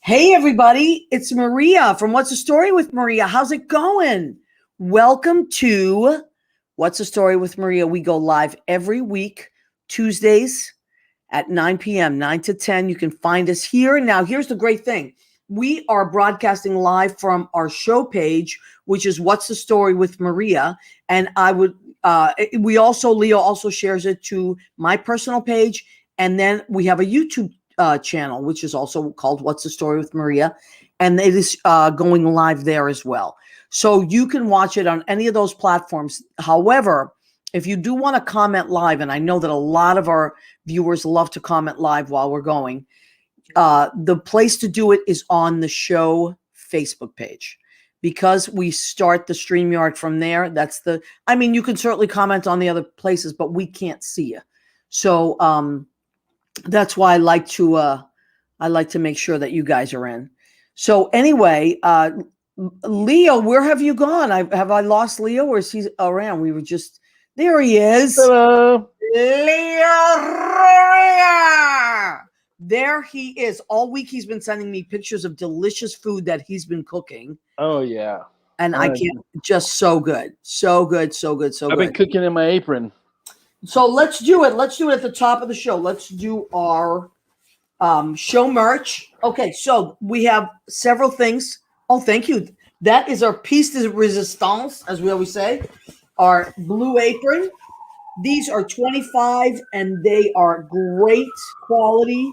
Hey, everybody, it's Maria from What's the Story with Maria. How's it going? Welcome to What's the Story with Maria. We go live every week, Tuesdays at 9 p.m., 9 to 10. You can find us here. Now, here's the great thing. We are broadcasting live from our show page, which is What's the Story with Maria. And Leo also shares it to my personal page. And then we have a YouTube channel, which is also called What's the Story with Maria. And it is going live there as well. So you can watch it on any of those platforms. However, if you do want to comment live, and I know that a lot of our viewers love to comment live while we're going, the place to do it is on the show Facebook page. Because we start the StreamYard from there. You can certainly comment on the other places, but we can't see you. So that's why I like to make sure that you guys are in. So anyway, Leo, where have you gone? Have I lost Leo, or is he around? There he is. Hello. Leo. There he is. All week he's been sending me pictures of delicious food that he's been cooking. Oh yeah. And I can't, just so good. So good, so good, so good. I've been cooking in my apron. So let's do it. Let's do it at the top of the show. Let's do our show merch. Okay, so we have several things. Oh, thank you. That is our piece de resistance, as we always say, our blue apron. These are 25 and they are great quality,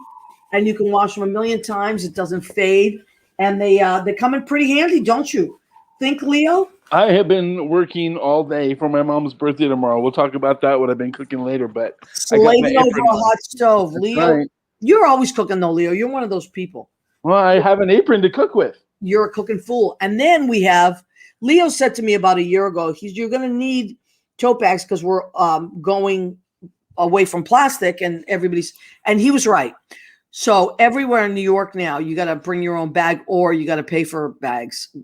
and you can wash them a million times. It doesn't fade, and they come in pretty handy, don't you think, Leo? I have been working all day for my mom's birthday tomorrow. We'll talk about that, what I've been cooking later, but slaving over a hot stove. That's Leo, right. You're always cooking though, Leo. You're one of those people. Well, I have an apron to cook with. You're a cooking fool. And then we have, Leo said to me about a year ago, you're going to need tote bags because we're going away from plastic, and he was right. So everywhere in New York now, you got to bring your own bag or you got to pay for bags.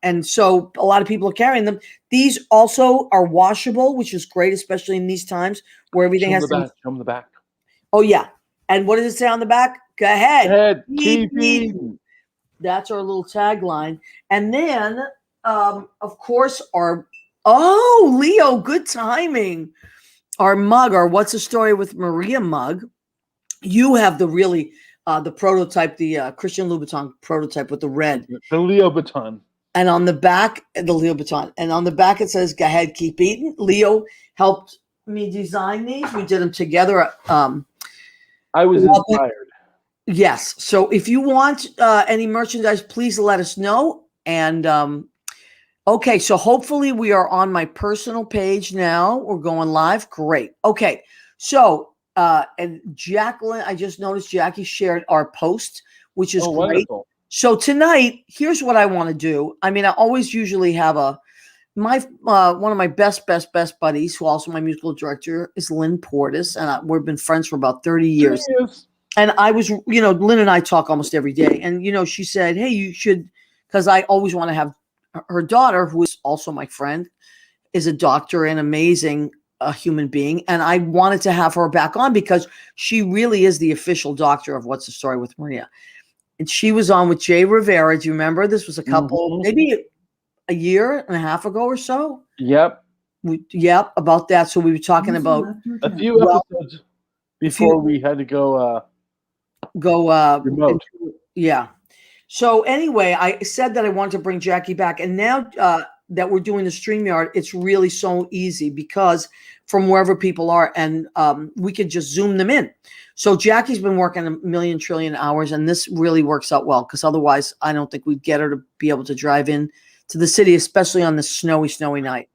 And so a lot of people are carrying them. These also are washable, which is great, especially in these times where everything has to Show them the back. Oh, yeah. And what does it say on the back? Go ahead. Keep eating. That's our little tagline. And then, of course, Leo, good timing. Our mug, our What's the Story with Maria mug. You have the prototype, the Christian Louboutin prototype with the red. The Leo baton. And on the back, the Leo baton. And on the back, it says, go ahead, keep eating. Leo helped me design these. We did them together. I was inspired. Yes. So if you want any merchandise, please let us know. And okay, so hopefully we are on my personal page now. We're going live. Great. Okay. So and Jaclyn, I just noticed Jackie shared our post, which is great. Wonderful. So tonight, here's what I want to do. I mean, I always usually have one of my best buddies, who also my musical director, is Lynn Portis, and we've been friends for about 30 years. Yes. And I was, Lynn and I talk almost every day. And, she said, hey, you should, because I always want to have her daughter, who is also my friend, is a doctor and amazing human being. And I wanted to have her back on because she really is the official doctor of What's the Story with Maria. And she was on with Jay Rivera. Do you remember? This was maybe a year and a half ago or so. Yep. About that. So we were talking about a few episodes before we had to go remote. Yeah. So anyway, I said that I wanted to bring Jackie back, and now that we're doing the StreamYard, it's really so easy because from wherever people are, and we could just zoom them in. So Jackie's been working a million trillion hours, and this really works out well because otherwise I don't think we'd get her to be able to drive in to the city, especially on this snowy night.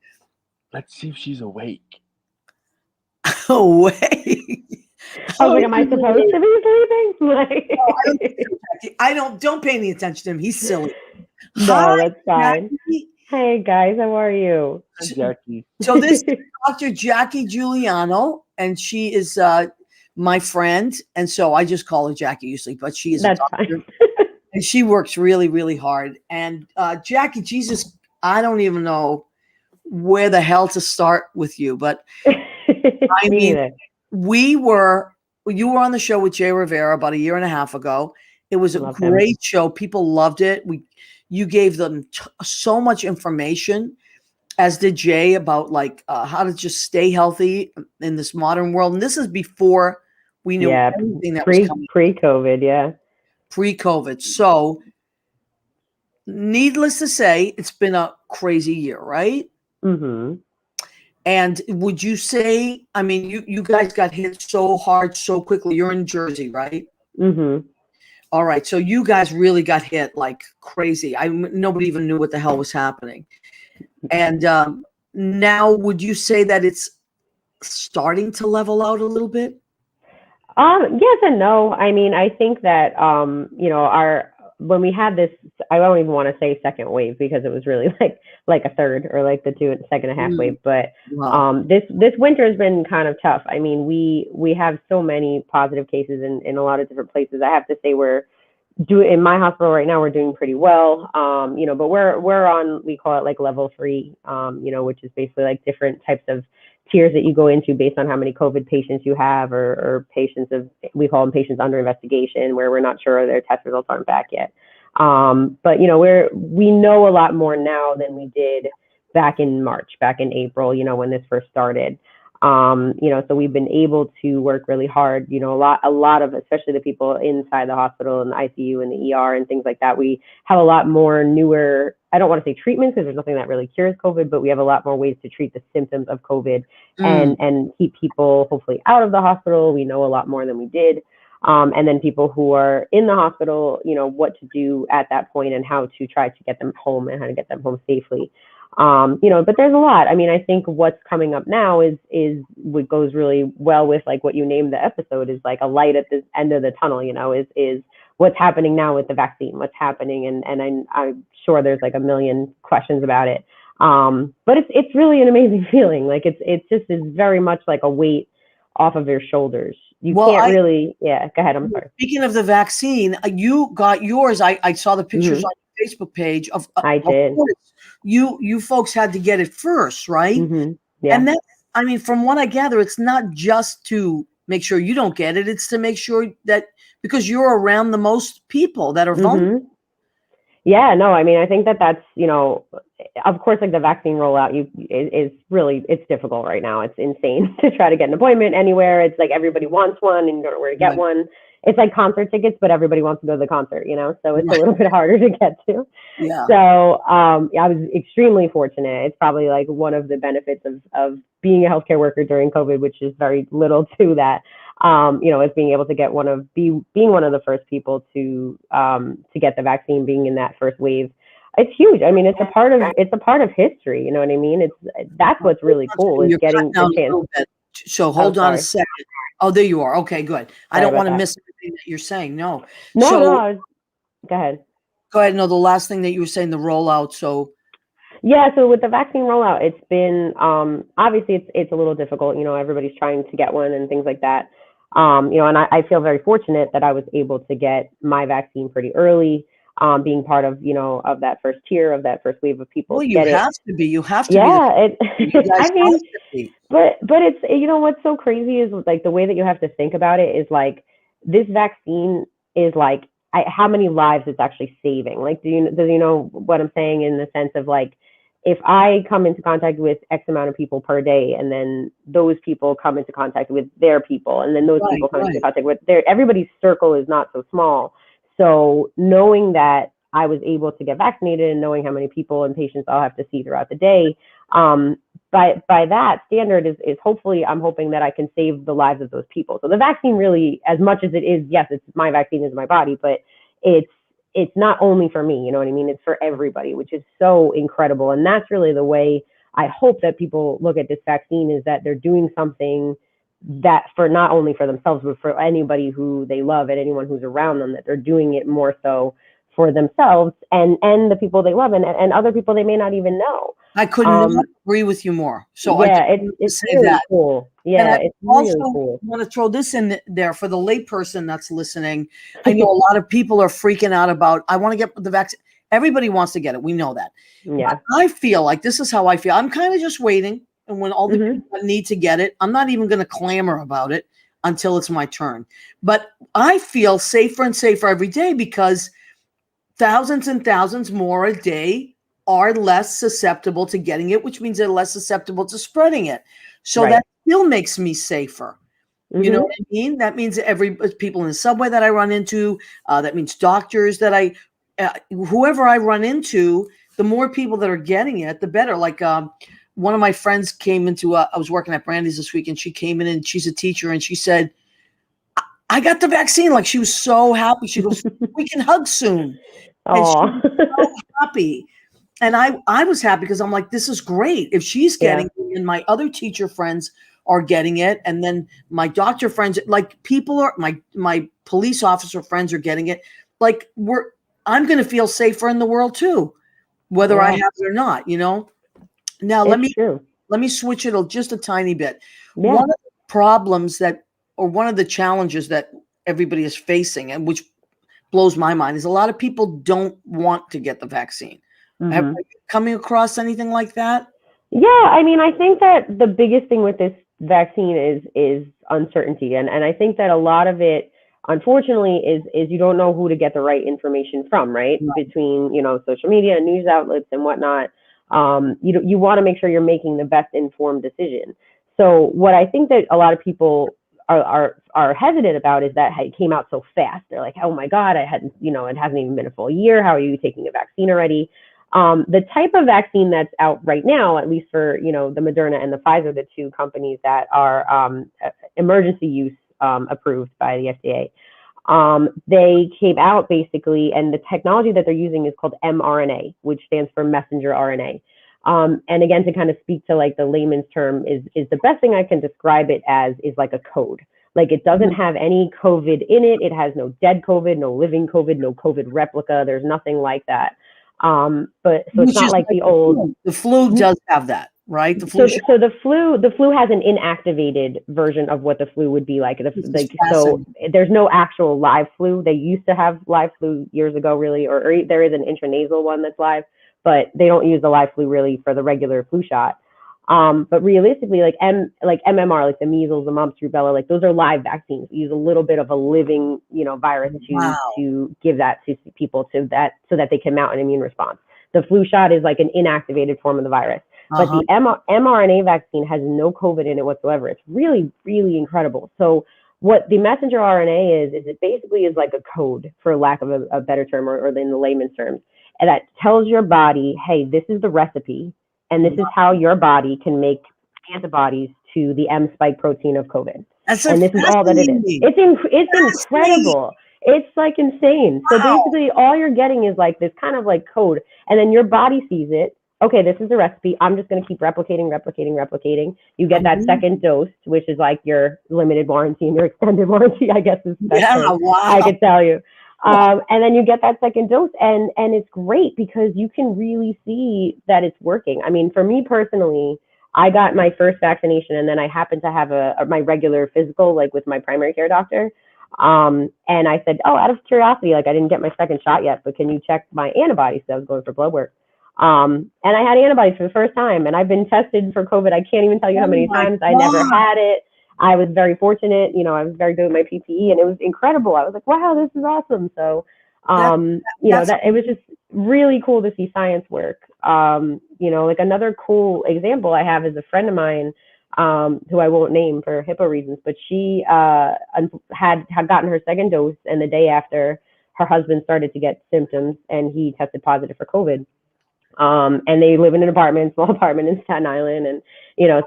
Let's see if she's awake. Awake. I was like, am I supposed to be sleeping? Don't pay any attention to him. He's silly. No, Hi, that's fine. Jackie. Hey guys, how are you? Hi, Jackie. So this is Dr. Jaclyn Guiliano, and she is my friend, and so I just call her Jackie usually, but she is That's a doctor, fine. and she works really, really hard. And Jackie, Jesus, I don't even know where the hell to start with you, but I mean, you were on the show with Jay Rivera about a year and a half ago, It was a Love great show. People loved it. You gave them so much information, as did Jay, about like how to just stay healthy in this modern world. And this is before we knew everything that was coming. Pre-COVID, yeah. Pre-COVID. So, needless to say, it's been a crazy year, right? Mm-hmm. And would you say, I mean, you guys got hit so hard so quickly. You're in Jersey, right? Mm-hmm. All right. So you guys really got hit like crazy. Nobody even knew what the hell was happening. And now would you say that it's starting to level out a little bit? Yes and no. I mean, I think that when we had this, I don't even want to say second wave because it was really like a third or like the second and a half wave. But this winter has been kind of tough. I mean, we have so many positive cases in a lot of different places. I have to say in my hospital right now, we're doing pretty well. But we're on, we call it like level 3, which is basically like different types of tiers that you go into based on how many COVID patients you have, or patients we call them patients under investigation, where we're not sure their test results aren't back yet. But we know a lot more now than we did back in March, back in April, when this first started. So we've been able to work really hard, a lot of, especially the people inside the hospital and the ICU and the ER and things like that. We have a lot more newer, I don't want to say treatments because there's nothing that really cures COVID, but we have a lot more ways to treat the symptoms of COVID and keep people hopefully out of the hospital. We know a lot more than we did. And then people who are in the hospital, what to do at that point and how to try to get them home and how to get them home safely. But there's a lot. I mean, I think what's coming up now is what goes really well with like what you named the episode is like a light at the end of the tunnel, is what's happening now with the vaccine, what's happening. And I'm sure there's like a million questions about it. But it's really an amazing feeling. Like it's just is very much like a weight off of your shoulders. You can't really, go ahead. I'm sorry. Speaking of the vaccine, you got yours. I saw the pictures on your Facebook page of I did. You folks had to get it first, right? Mm-hmm. Yeah. And that, I mean, from what I gather, it's not just to make sure you don't get it. It's to make sure that because you're around the most people that are vulnerable. Yeah, no, I mean, I think that's, of course, like the vaccine rollout is really, it's difficult right now. It's insane to try to get an appointment anywhere. It's like everybody wants one and you don't know where to get one. It's like concert tickets, but everybody wants to go to the concert, so it's a little bit harder to get to. Yeah. So I was extremely fortunate. It's probably like one of the benefits of being a healthcare worker during COVID, which is very little to that. Is being able to get being one of the first people to get the vaccine, being in that first wave. It's huge. I mean, it's a part of history. You know what I mean? That's what's really cool is getting the chance. So hold on a second. Oh, there you are. Okay, good. I don't want to miss anything that you're saying. No. Go ahead. Go ahead. No, the last thing that you were saying, the rollout. So. Yeah, so with the vaccine rollout, it's been obviously it's a little difficult. Everybody's trying to get one and things like that. And I feel very fortunate that I was able to get my vaccine pretty early, being part of of that first tier of that first wave of people. Well, you have to be. You have to be. Yeah, I mean, but it's what's so crazy is like the way that you have to think about it is like this vaccine is like how many lives it's actually saving. Like, do you know what I'm saying in the sense of like, if I come into contact with X amount of people per day, and then those people come into contact with their people, and then those people come into contact with everybody's circle is not so small. So knowing that I was able to get vaccinated and knowing how many people and patients I'll have to see throughout the day, by that standard is hopefully I'm hoping that I can save the lives of those people. So the vaccine really, as much as it is, yes, it's my vaccine is my body, but it's not only for me, you know what I mean? It's for everybody, which is so incredible. And that's really the way I hope that people look at this vaccine, is that they're doing something that for not only for themselves, but for anybody who they love and anyone who's around them, that they're doing it more so for themselves and the people they love and other people they may not even know. I could not agree with you more. So yeah, it's really cool. Yeah, it's really cool. I want to throw this in there for the layperson that's listening. I know a lot of people are freaking out about, I want to get the vaccine. Everybody wants to get it. We know that. Yeah. But I feel like this is how I feel. I'm kind of just waiting. And when all the people need to get it, I'm not even going to clamor about it. until it's my turn. But I feel safer and safer every day because thousands and thousands more a day are less susceptible to getting it, which means they're less susceptible to spreading it. So that still makes me safer. You know what I mean? That means every people in the subway that I run into, that means doctors that whoever I run into, the more people that are getting it, the better. Like one of my friends came into, I was working at Brandy's this week, and she came in and she's a teacher, and she said, I got the vaccine. Like, she was so happy. She goes, we can hug soon. And she was so happy. And I was happy because I'm like, this is great. If she's getting it and my other teacher friends are getting it, and then my doctor friends, like people are, my police officer friends are getting it, like I'm going to feel safer in the world too, whether I have it or not, you know? Now let me switch it just a tiny bit. Yeah. One of the problems one of the challenges that everybody is facing, and which blows my mind, is a lot of people don't want to get the vaccine. Have you coming across anything like that? Yeah, I mean, I think that the biggest thing with this vaccine is uncertainty, and I think that a lot of it, unfortunately, is you don't know who to get the right information from, right? Between social media, news outlets, and whatnot. You want to make sure you're making the best informed decision. So what I think that a lot of people are hesitant about is that it came out so fast. They're like, oh my God, it hasn't even been a full year. How are you taking a vaccine already? The type of vaccine that's out right now, at least for, the Moderna and the Pfizer, the two companies that are emergency use approved by the FDA, they came out basically, and the technology that they're using is called mRNA, which stands for messenger RNA. And again, to kind of speak to like the layman's term, is the best thing I can describe it as is like a code. Like, it doesn't have any COVID in it. It has no dead COVID, no living COVID, no COVID replica. There's nothing like that. But so it's not like the old. The flu does have that, right? The flu. So the flu has an inactivated version of what the flu would be like. So there's no actual live flu. They used to have live flu years ago, really, or there is an intranasal one that's live, but they don't use the live flu really for the regular flu shot. But realistically, like MMR, like the measles, the mumps, rubella, like those are live vaccines. We use a little bit of a living, virus to give that to people so that they can mount an immune response. The flu shot is like an inactivated form of the virus. But the mRNA vaccine has no COVID in it whatsoever. It's really, really incredible. So what the messenger RNA is it basically is like a code, for lack of a better term, or in the layman's terms, and that tells your body, hey, this is the recipe. And this is how your body can make antibodies to the M spike protein of COVID. And this is all that it is. It's incredible. It's like insane. So basically all you're getting is like this kind of like code. And then your body sees it. Okay, this is the recipe. I'm just going to keep replicating. You get that second dose, which is like your limited warranty and your extended warranty, I guess is I could tell you. And then you get that second dose, and it's great because you can really see that it's working. I mean, for me personally, I got my first vaccination, and then I happened to have my regular physical, like with my primary care doctor. And I said, out of curiosity, like I didn't get my second shot yet, but can you check my antibodies? So I was going for blood work. And I had antibodies for the first time, and I've been tested for COVID. I can't even tell you how many times. I never had it. I was very fortunate, I was very good with my PPE, and it was incredible. I was like, wow, this is awesome. So, it was just really cool to see science work. Like another cool example I have is a friend of mine, who I won't name for HIPAA reasons, but she had gotten her second dose, and the day after, her husband started to get symptoms, and he tested positive for COVID. And they live in an small apartment in Staten Island. And,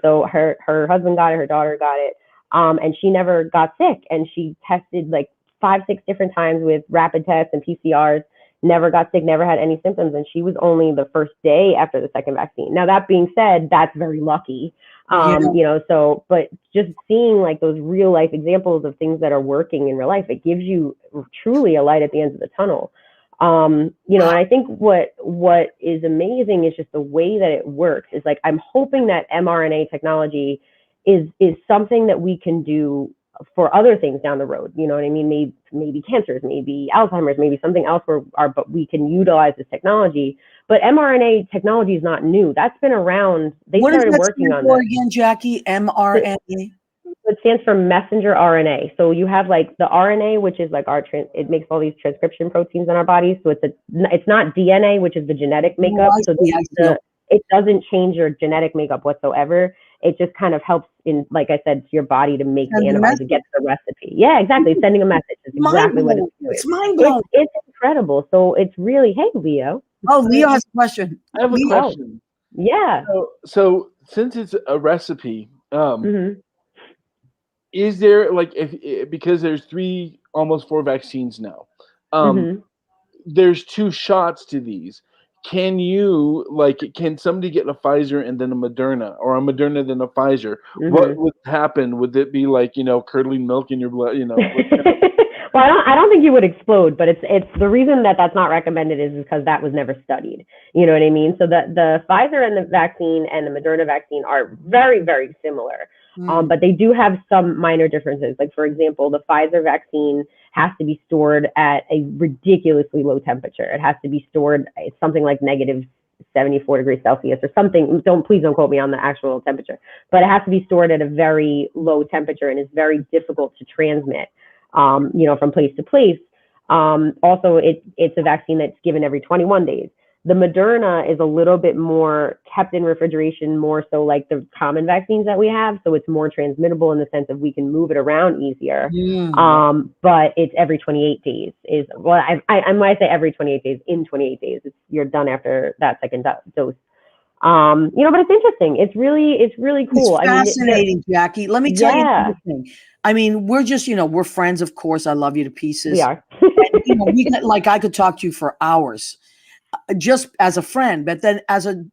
so her husband got it, her daughter got it. And she never got sick. And she tested like 5-6 different times with rapid tests and PCRs, never got sick, never had any symptoms. And she was only the first day after the second vaccine. Now, that being said, that's very lucky. But just seeing like those real life examples of things that are working in real life, it gives you truly a light at the end of the tunnel. And I think what is amazing is just the way that it works. Is like, I'm hoping that mRNA technology is something that we can do for other things down the road. You know what I mean? Maybe cancers, maybe Alzheimer's, maybe something else but we can utilize this technology. But mRNA technology is not new. That's been around. They started working on that again, Jackie. mRNA. It stands for messenger RNA. So you have like the RNA, which is like it makes all these transcription proteins in our bodies. So it's not DNA, which is the genetic makeup. So it doesn't change your genetic makeup whatsoever. It just kind of helps in, like I said, to your body to make the antibodies to get the recipe. Yeah, exactly. Sending a message is exactly what it's doing. It's mind blowing. It's incredible. So it's really, hey, Leo. Oh, Leo has a question. I have a question. Yeah. So since it's a recipe, is there like because there's almost 4 vaccines now, there's 2 shots to these. Can somebody get a Pfizer and then a Moderna, or a Moderna then a Pfizer? What would happen? Would it be like, curdling milk in your blood? Well, I don't think you would explode, but it's the reason that that's not recommended is because that was never studied. You know what I mean? So the Pfizer and the vaccine and the Moderna vaccine are very, very similar. But they do have some minor differences. Like, for example, the Pfizer vaccine has to be stored at a ridiculously low temperature. It has to be stored at something like negative 74 degrees Celsius or something. Please don't quote me on the actual temperature, but it has to be stored at a very low temperature and is very difficult to transmit, from place to place. Also, it's a vaccine that's given every 21 days. The Moderna is a little bit more kept in refrigeration, more so like the common vaccines that we have. So it's more transmittable in the sense of we can move it around easier. But it's every 28 days when I say every 28 days, in 28 days, you're done after that second dose. But it's interesting. It's really cool. It's fascinating, Jackie. Let me tell you another thing. I mean, we're just, we're friends, of course. I love you to pieces. We are. And, I could talk to you for hours. Just as a friend, but then as a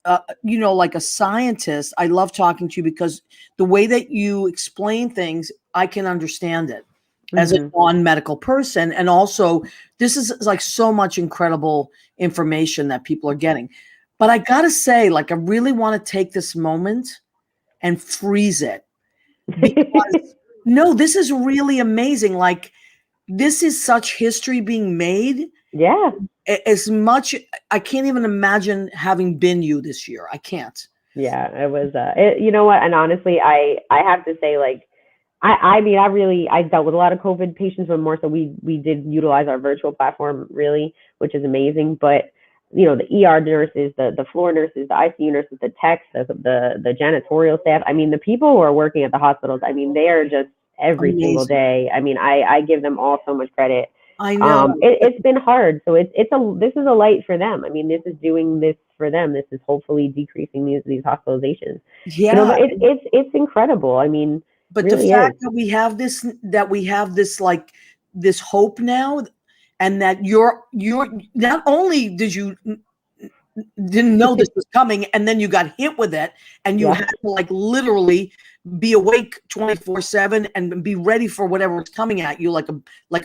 like a scientist, I love talking to you because the way that you explain things, I can understand it as a non-medical person. And also this is like so much incredible information that people are getting. But I gotta say, like, I really want to take this moment and freeze it because no, this is really amazing. Like, this is such history being made. Yeah. As much, I can't even imagine having been you this year. I can't. Yeah, it was, you know what? And honestly, I have to say, like, I dealt with a lot of COVID patients, but more so we did utilize our virtual platform really, which is amazing. But, the ER nurses, the floor nurses, the ICU nurses, the techs, the janitorial staff. I mean, the people who are working at the hospitals, I mean, they are just every single day. I mean, I give them all so much credit. I know it's been hard. So this is a light for them. I mean, this is doing this for them. This is hopefully decreasing these hospitalizations. Yeah. But it's incredible. I mean, but really the fact that we have this like this hope now, and that you're not only didn't know this was coming, and then you got hit with it, and you had to like literally be awake 24/7 and be ready for whatever was coming at you, like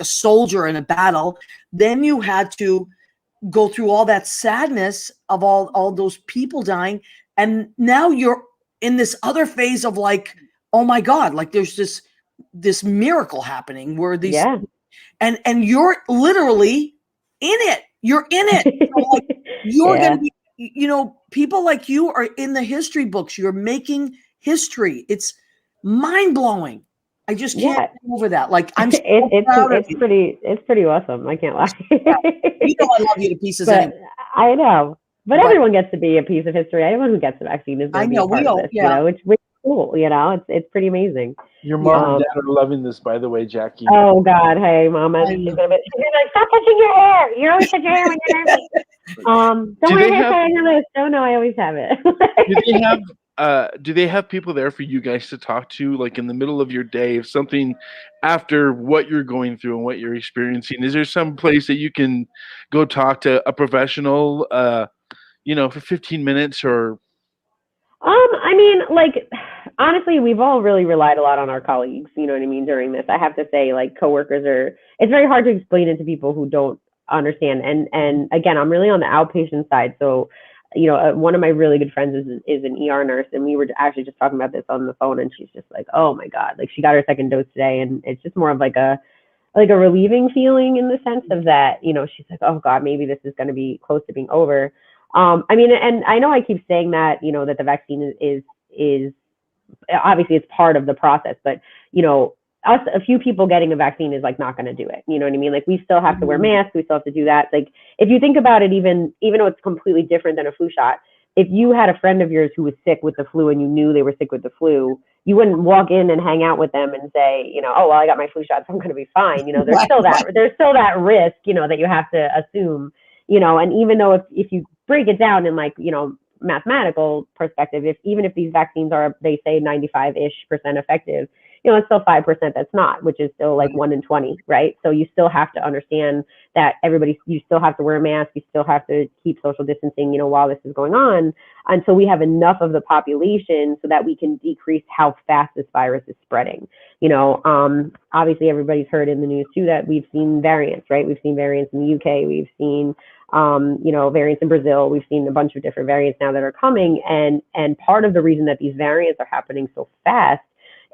a soldier in a battle. Then you had to go through all that sadness of all those people dying, and now you're in this other phase of like, oh my God, like there's this miracle happening where these and you're literally in it. You're in it. So like, you're going to be, people like you are in the history books. You're making history. It's mind blowing. I just can't get over that. Like, I'm so proud of you. It's pretty awesome. I can't lie. I love you to pieces. Anyway. I know, but everyone gets to be a piece of history. Anyone who gets the vaccine is going to be a part of this. It's really cool. It's pretty amazing. Your mom and dad are loving this, by the way, Jackie. Oh God, hey, Mama. She's gonna be like, stop touching your hair. You always touch your hair when you're nervous. Don't wear hair on your list. Oh no, I always have it. Do they have people there for you guys to talk to, like in the middle of your day, if something after what you're going through and what you're experiencing? Is there some place that you can go talk to a professional, for 15 minutes or? I mean, like, honestly, we've all really relied a lot on our colleagues, you know what I mean, during this. I have to say, like, coworkers it's very hard to explain it to people who don't understand. And again, I'm really on the outpatient side. So, one of my really good friends is an ER nurse, and we were actually just talking about this on the phone, and she's just like, oh my God, like she got her second dose today, and it's just more of like a relieving feeling in the sense of that, she's like, oh God, maybe this is going to be close to being over. I mean, and I know I keep saying that, that the vaccine is obviously it's part of the process, but us, a few people getting a vaccine is like not going to do it. You know what I mean? Like we still have to wear masks. We still have to do that. Like if you think about it, even though it's completely different than a flu shot, if you had a friend of yours who was sick with the flu and you knew they were sick with the flu, you wouldn't walk in and hang out with them and say, oh, well, I got my flu shot, so I'm going to be fine. There's still that risk, that you have to assume, and even though if you break it down in like, mathematical perspective, even if these vaccines are, they say 95-ish% effective, it's still 5% that's not, which is still like 1 in 20, right? So you still have to understand that you still have to wear a mask, you still have to keep social distancing, while this is going on, until we have enough of the population so that we can decrease how fast this virus is spreading. Obviously everybody's heard in the news too that we've seen variants, right? We've seen variants in the UK, we've seen variants in Brazil, we've seen a bunch of different variants now that are coming, and part of the reason that these variants are happening so fast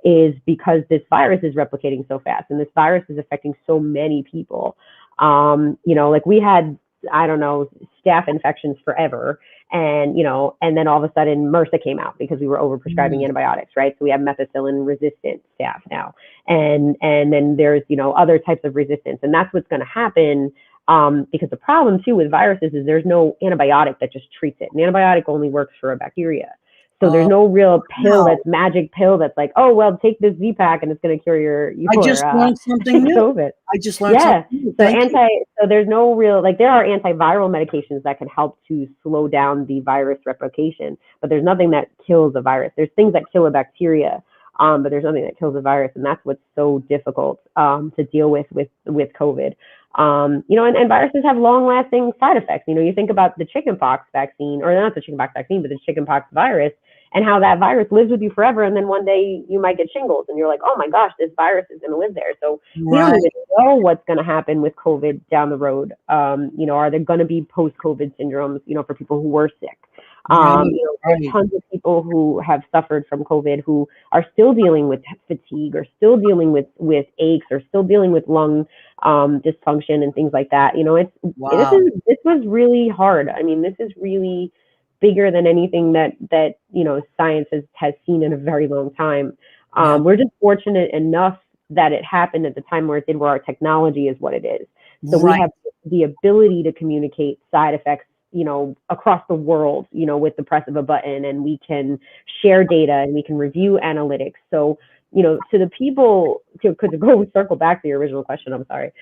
is because this virus is replicating so fast, and this virus is affecting so many people. Like we had, I don't know, staph infections forever, and then all of a sudden MRSA came out because we were overprescribing antibiotics, right? So we have methicillin resistant staph now, and then there's other types of resistance, and that's what's going to happen. Because the problem too with viruses is there's no antibiotic that just treats it. An antibiotic only works for a bacteria. So there's no real pill that's magic pill that's like, oh, well, take this Z-Pak and it's going to cure your I just learned something new. COVID. I just learned something new. So there's no real, like there are antiviral medications that can help to slow down the virus replication, but there's nothing that kills a virus. There's things that kill a bacteria, but there's nothing that kills a virus. And that's what's so difficult to deal with COVID. And viruses have long-lasting side effects. You think about the chickenpox vaccine, or not the chickenpox vaccine, but the chickenpox virus, and how that virus lives with you forever. And then one day you might get shingles, and you're like, oh my gosh, this virus is going to live there. So we don't even know what's going to happen with COVID down the road. Are there going to be post-COVID syndromes, for people who were sick? There's tons of people who have suffered from COVID who are still dealing with fatigue, or still dealing with aches, or still dealing with lung dysfunction and things like that. This was really hard. I mean, this is really bigger than anything that science has seen in a very long time. We're just fortunate enough that it happened at the time where it did, where our technology is what it is. So we have the ability to communicate side effects, across the world, with the press of a button, and we can share data and we can review analytics. So, to the people, to go circle back to your original question, I'm sorry,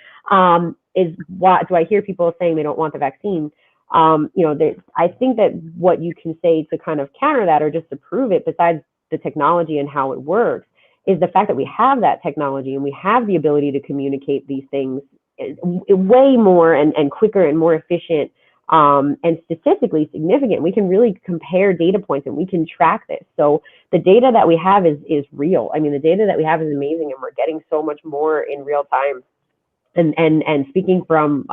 is why do I hear people saying they don't want the vaccine? I think that what you can say to kind of counter that, or just to prove it, besides the technology and how it works, is the fact that we have that technology and we have the ability to communicate these things way more and quicker and more efficient, and statistically significant. We can really compare data points and we can track this. So the data that we have is real. I mean, the data that we have is amazing, and we're getting so much more in real time. And speaking from,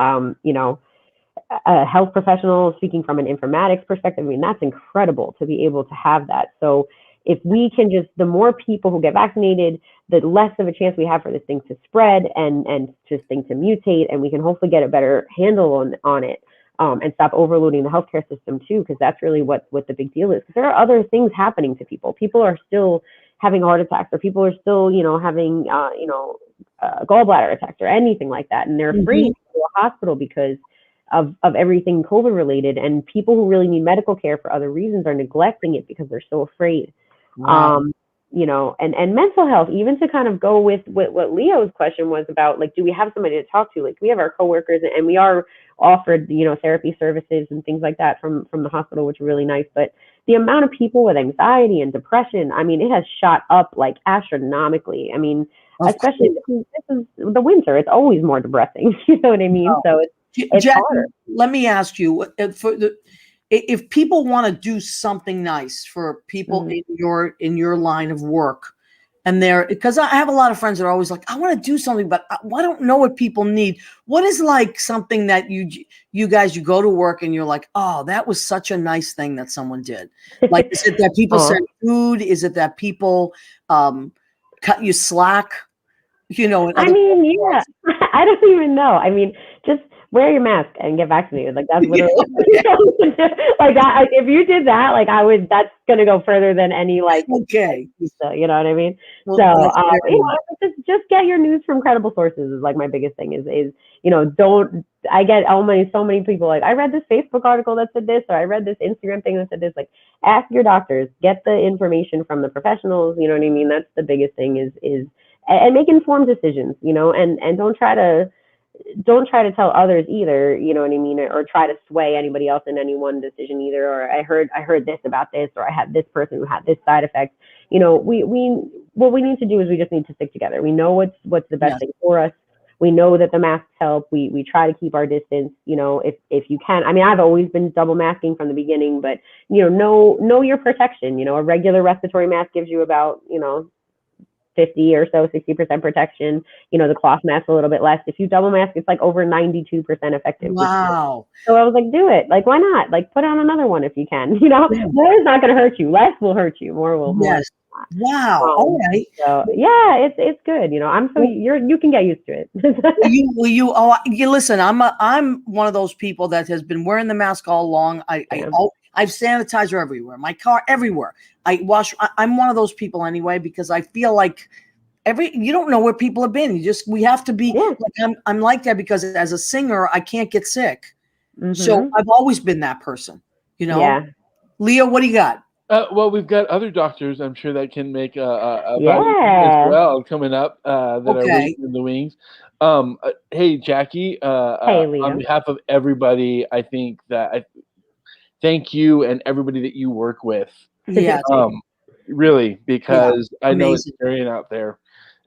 a health professional, speaking from an informatics perspective, I mean, that's incredible to be able to have that. So if we can the more people who get vaccinated, the less of a chance we have for this thing to spread and this thing to mutate, and we can hopefully get a better handle on it. And stop overloading the healthcare system too, because that's really what the big deal is. Because there are other things happening to people. People are still having heart attacks, or people are still, having, gallbladder attacks or anything like that, and they're afraid to go to a hospital because of everything COVID related. And people who really need medical care for other reasons are neglecting it because they're so afraid. Wow. And mental health, even to kind of go with what Leo's question was about, like, do we have somebody to talk to? Like, we have our coworkers, and we are offered, therapy services and things like that from the hospital, which are really nice. But the amount of people with anxiety and depression, I mean, it has shot up like astronomically. I mean, especially this is the winter, it's always more depressing. You know what I mean? Oh. So it's Jaclyn, hard. Let me ask you, if people want to do something nice for people in your line of work, and because I have a lot of friends that are always like, I want to do something, but I don't know what people need. What is like something that you guys go to work and you're like, oh, that was such a nice thing that someone did? Like, is it that people send food? Is it that people cut you slack? I mean, yeah, I don't even know. I mean, just wear your mask and get vaccinated. Like that's literally like that. If you did that, like I would. That's gonna go further than any like. Okay. You know what I mean? Well, So just get your news from credible sources is like my biggest thing. Is don't. I get so many people like, I read this Facebook article that said this, or I read this Instagram thing that said this. Like, ask your doctors, get the information from the professionals. You know what I mean? That's the biggest thing is and make informed decisions. And don't try to tell others either. You know what I mean? Or try to sway anybody else in any one decision either. Or I heard this about this, or I had this person who had this side effect. What we need to do is we just need to stick together. We know what's the best thing for us. We know that the masks help. We try to keep our distance, if you can. I mean, I've always been double masking from the beginning, but, know your protection. A regular respiratory mask gives you about, 50 or so, 60% protection. The cloth mask a little bit less. If you double mask, it's like over 92% effective. Wow. So I was like, do it. Like, why not? Like, put on another one if you can. More is not going to hurt you. Less will hurt you. More will. Yes. Wow. All right. So yeah, it's good. You can get used to it. Listen, I'm one of those people that has been wearing the mask all along. I have sanitizer everywhere, my car, everywhere. I'm one of those people anyway, because I feel like you don't know where people have been. We have to be like, I'm like that because as a singer, I can't get sick. Mm-hmm. So I've always been that person, Yeah. Leo, what do you got? Well, we've got other doctors, I'm sure, that can make a as well coming up that are waiting in the wings. Hey, Jackie, hey, Leo. On behalf of everybody, I think that thank you and everybody that you work with. Yeah. Really, because I know it's carrying out there.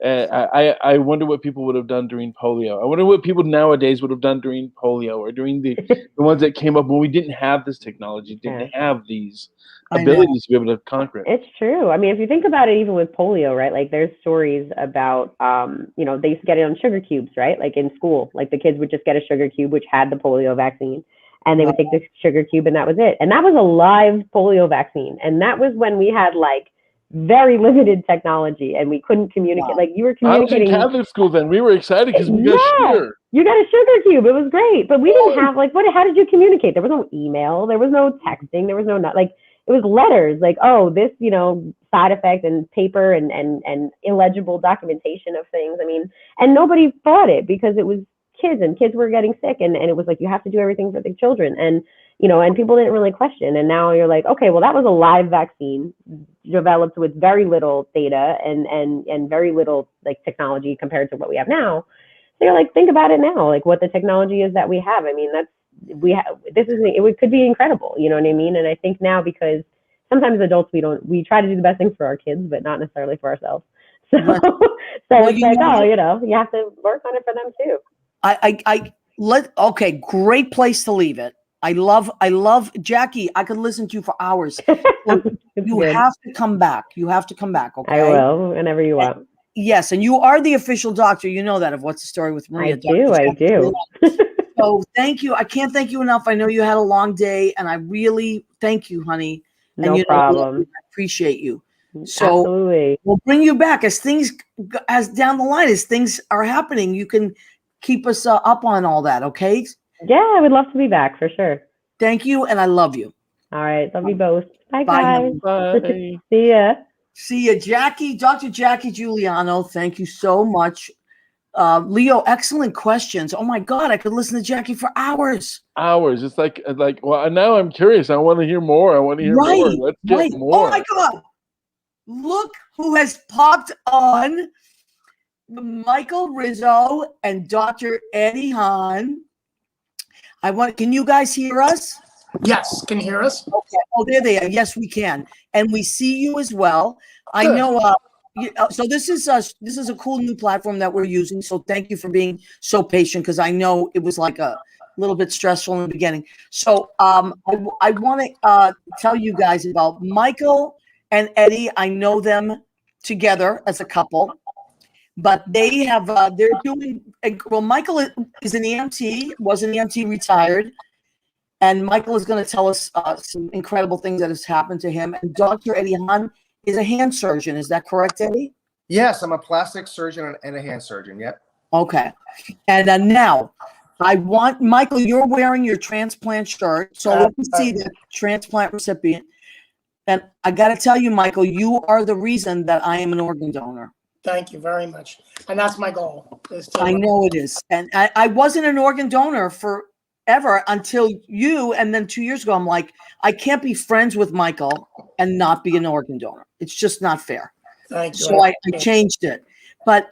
I wonder what people would have done during polio. I wonder what people nowadays would have done during polio, or during the ones that came up when we didn't have this technology, didn't have these abilities to be able to conquer it. It's true. I mean, if you think about it, even with polio, right? Like, there's stories about, they used to get it on sugar cubes, right? Like in school, like the kids would just get a sugar cube, which had the polio vaccine. And they would take the sugar cube, and that was it. And that was a live polio vaccine. And that was when we had like very limited technology, and we couldn't communicate. Wow. Like, you were communicating. I was in Catholic school then. We were excited because we got sugar. You got a sugar cube. It was great, but we didn't have how did you communicate? There was no email. There was no texting. There was no it was letters. Like, oh, this side effect, and paper and illegible documentation of things. I mean, and nobody thought it because it was kids, and kids were getting sick, and it was like, you have to do everything for the children, and and people didn't really question. And now you're like, okay, well, that was a live vaccine developed with very little data and very little like technology compared to what we have now. So you're like, think about it now, like what the technology is that we have. I mean, it could be incredible, you know what I mean? And I think now, because sometimes adults, we try to do the best thing for our kids, but not necessarily for ourselves. So it's like, you have to work on it for them too. Okay, great place to leave it. I love Jackie. I could listen to you for hours. You have to come back. You have to come back. Okay. I will, whenever you want. Yes, and you are the official doctor. You know that of What's the Story with Maria. I do. So thank you. I can't thank you enough. I know you had a long day, and I really thank you, honey. No problem. I appreciate you. So absolutely, we'll bring you back as down the line, as things are happening. You can keep us up on all that. Okay. Yeah, I would love to be back for sure. Thank you, and I love you. All right, love you both. Bye, guys. Bye. See ya. See ya, Jackie. Dr. Jackie Guiliano, thank you so much. Leo, excellent questions. Oh my God, I could listen to Jackie for hours. It's like, well, now I'm curious. I want to hear more. More. Let's get more. Oh my God. Look who has popped on. Michael Rizzo and Dr. Eddie Hahn. Can you guys hear us? Yes, can you hear us? Okay. Oh, there they are. Yes, we can, and we see you as well. Good. I know. So this is a cool new platform that we're using. So thank you for being so patient, because I know it was like a little bit stressful in the beginning. So I want to tell you guys about Michael and Eddie. I know them together as a couple. But they have, they're doing, well, Michael is an EMT, was an EMT, retired. And Michael is going to tell us some incredible things that has happened to him. And Dr. Eddie Hahn is a hand surgeon. Is that correct, Eddie? Yes, I'm a plastic surgeon and a hand surgeon. Yep. Okay. And now, I want, Michael, you're wearing your transplant shirt, so we can see the transplant recipient. And I got to tell you, Michael, you are the reason that I am an organ donor. Thank you very much. And that's my goal. I know it is. And I wasn't an organ donor forever until you. And then 2 years ago, I'm like, I can't be friends with Michael and not be an organ donor. It's just not fair. Thank you. So I changed it. But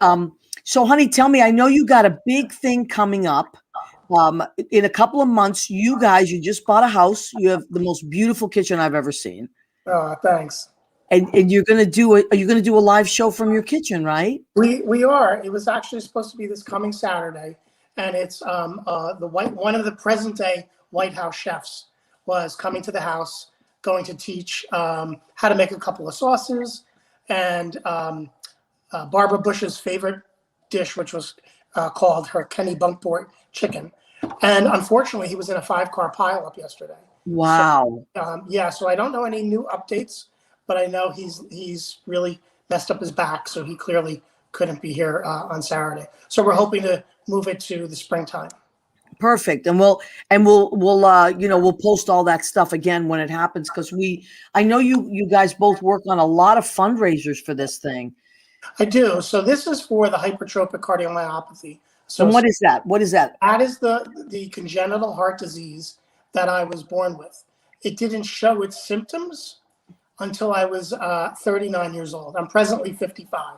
so honey, tell me, I know you got a big thing coming up. In a couple of months, you just bought a house. You have the most beautiful kitchen I've ever seen. Thanks. And you're gonna do are you gonna do a live show from your kitchen, right? We are. It was actually supposed to be this coming Saturday, and it's one of the present day White House chefs was coming to the house, going to teach how to make a couple of sauces, and Barbara Bush's favorite dish, which was called her Kenny Bunkport chicken. And unfortunately, he was in a 5-car pileup yesterday. Wow. So, so I don't know any new updates, but I know he's really messed up his back, so he clearly couldn't be here on Saturday. So we're hoping to move it to the springtime. Perfect. And we'll post all that stuff again when it happens, because I know you guys both work on a lot of fundraisers for this thing. I do. So this is for the hypertrophic cardiomyopathy. So and what is that? What is that? That is the congenital heart disease that I was born with. It didn't show its symptoms until I was 39 years old. I'm presently 55.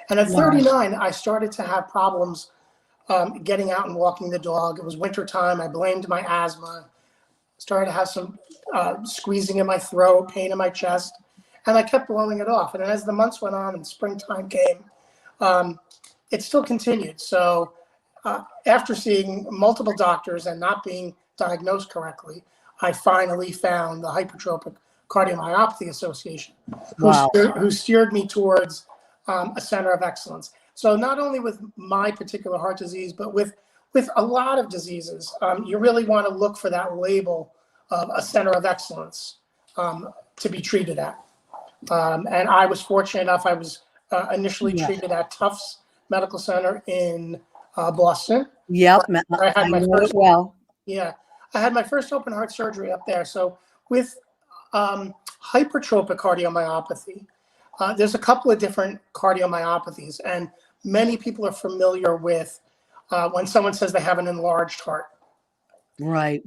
And at 39, I started to have problems getting out and walking the dog. It was wintertime. I blamed my asthma. Started to have some squeezing in my throat, pain in my chest, and I kept blowing it off. And as the months went on and springtime came, it still continued. So after seeing multiple doctors and not being diagnosed correctly, I finally found the Hypertrophic Cardiomyopathy Association, who steered me towards a center of excellence. So not only with my particular heart disease, but with a lot of diseases, you really want to look for that label of a center of excellence to be treated at. And I was fortunate enough, I was initially treated at Tufts Medical Center in Boston. Yep. I had my first, Yeah. I had my first open heart surgery up there. So with hypertrophic cardiomyopathy, there's a couple of different cardiomyopathies, and many people are familiar with when someone says they have an enlarged heart. Right.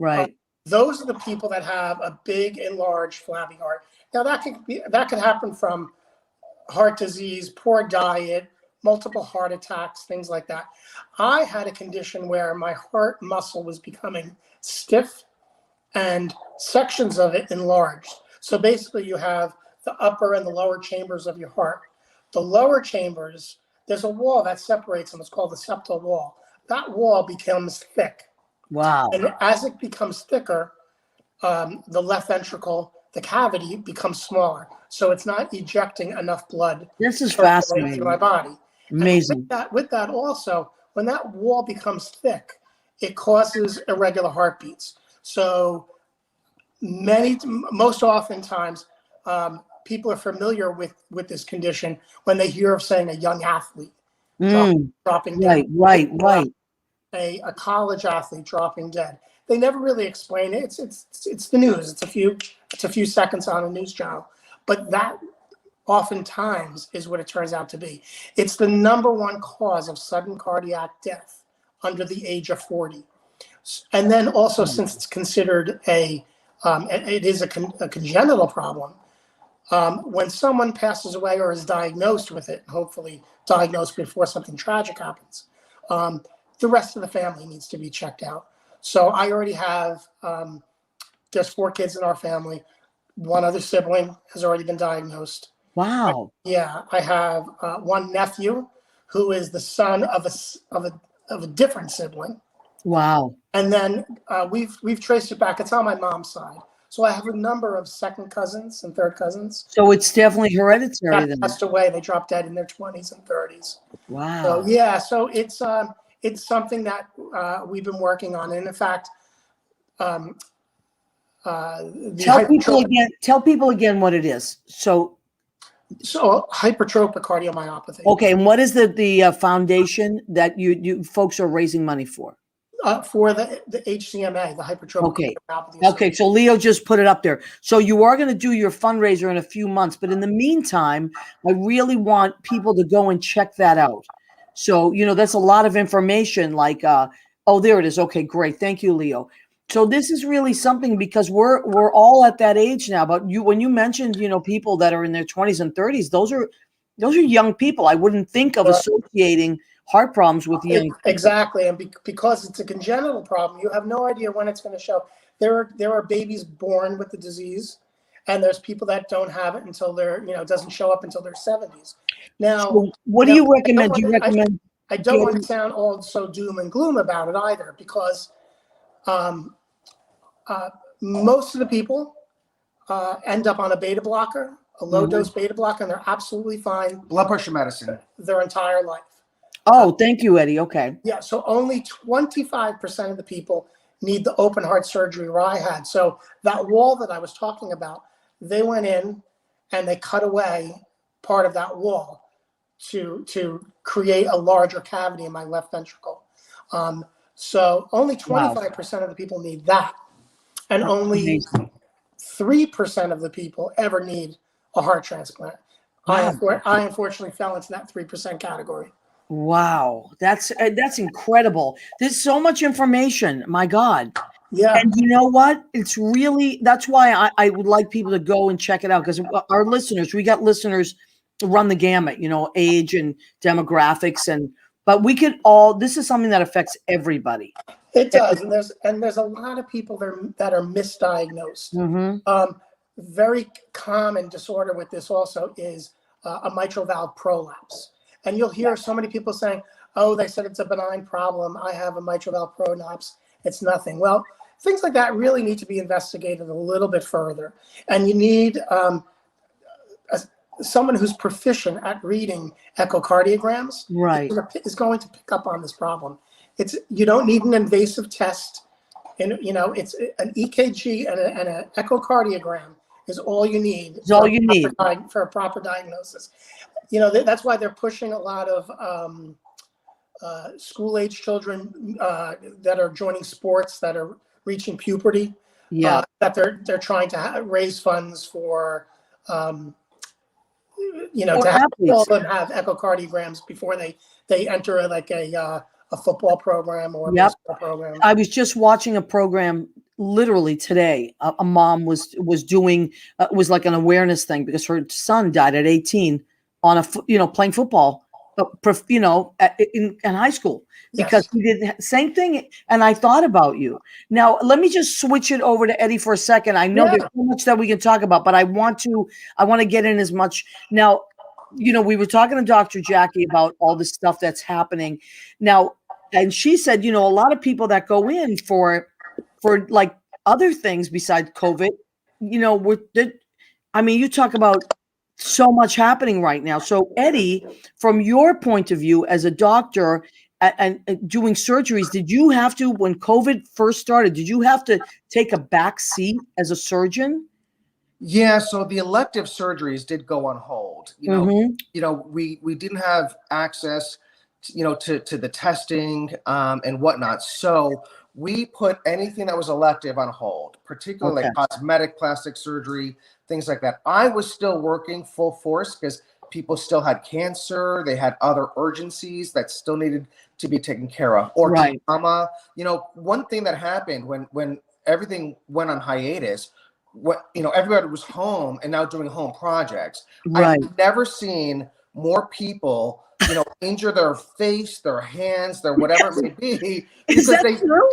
Those are the people that have a big, enlarged, flabby heart. Now that could happen from heart disease, poor diet, multiple heart attacks, things like that. I had a condition where my heart muscle was becoming stiff and sections of it enlarged. So basically you have the upper and the lower chambers of your heart. The lower chambers, there's a wall that separates them. It's called the septal wall. That wall becomes thick. Wow. And as it becomes thicker, the left ventricle, the cavity becomes smaller. So it's not ejecting enough blood. This is fascinating. Through my body. Amazing. With that also, when that wall becomes thick, it causes irregular heartbeats. So most oftentimes, people are familiar with this condition when they hear of, saying, a young athlete dropping dead. Right. A college athlete dropping dead. They never really explain it. It's the news. It's a few seconds on a news channel. But that oftentimes is what it turns out to be. It's the #1 cause of sudden cardiac death under the age of 40. And then also, since it's considered it is a congenital problem, when someone passes away or is diagnosed with it, hopefully diagnosed before something tragic happens, the rest of the family needs to be checked out. So I already have, there's 4 kids in our family. 1 other sibling has already been diagnosed. Wow. I have 1 nephew who is the son of a different sibling. Wow. And then we've traced it back. It's on my mom's side. So I have a number of second cousins and third cousins. So it's definitely hereditary then. Passed away. They dropped dead in their 20s and 30s. Wow. So so it's something that we've been working on. And in fact, tell people again what it is. So hypertrophic cardiomyopathy. Okay, and what is the foundation that you folks are raising money for? For the HCMA, the hypertrophic Okay. cardiomyopathy. Okay, so Leo just put it up there. So you are going to do your fundraiser in a few months, but in the meantime, I really want people to go and check that out. So, that's a lot of information like, oh, there it is. Okay, great. Thank you, Leo. So this is really something because we're all at that age now, but when you mentioned, people that are in their 20s and 30s, those are young people. I wouldn't think of associating heart problems with young people. Exactly, and because it's a congenital problem, you have no idea when it's going to show. There are babies born with the disease, and there's people that don't have it until they're, it doesn't show up until their 70s. Now, so what do you recommend? I don't want to sound all so doom and gloom about it either, because most of the people end up on a beta blocker, a low dose beta blocker, and they're absolutely fine. Blood pressure medicine. Their entire life. Oh, thank you, Eddie. Okay. Yeah, so only 25% of the people need the open heart surgery where I had. So that wall that I was talking about, they went in and they cut away part of that wall to create a larger cavity in my left ventricle. So only 25% of the people need that. And only 3% of the people ever need a heart transplant. Wow. I unfortunately fell into that 3% category. Wow, that's incredible. There's so much information. My God. Yeah. And you know what? That's why I would like people to go and check it out, because our listeners, we got listeners to run the gamut, age and demographics, but this is something that affects everybody. It does. And there's a lot of people that are misdiagnosed. Mm-hmm. Very common disorder with this also is a mitral valve prolapse. And you'll hear so many people saying, oh, they said it's a benign problem. I have a mitral valve prolapse. It's nothing. Well, things like that really need to be investigated a little bit further. And you need someone who's proficient at reading echocardiograms. Right. Is going to pick up on this problem. You don't need an invasive test. And, it's an EKG and an echocardiogram is all you need. It's all you need for a proper diagnosis. That's why they're pushing a lot of school-age children that are joining sports, that are reaching puberty. Yeah. That they're trying to raise funds for, to have all of them have echocardiograms before they enter a football program or a baseball program. I was just watching a program literally today. A mom was doing was like an awareness thing because her son died at 18 on playing football, in high school, because he did the same thing. And I thought about you. Now, let me just switch it over to Eddie for a second. I know there's so much that we can talk about, but I want to get in as much. Now, we were talking to Dr. Jackie about all the stuff that's happening now. And she said, a lot of people that go in for like other things besides COVID, you talk about so much happening right now. So Eddie, from your point of view as a doctor and doing surgeries, did you have to, when COVID first started, did you have to take a back seat as a surgeon? Yeah, so the elective surgeries did go on hold. We didn't have access to the testing and whatnot. So we put anything that was elective on hold, particularly like cosmetic plastic surgery, things like that. I was still working full force because people still had cancer. They had other urgencies that still needed to be taken care of, or trauma. One thing that happened when everything went on hiatus, everybody was home and now doing home projects. Right. I've never seen more people injure their face, their hands, their whatever it may be. Is that true?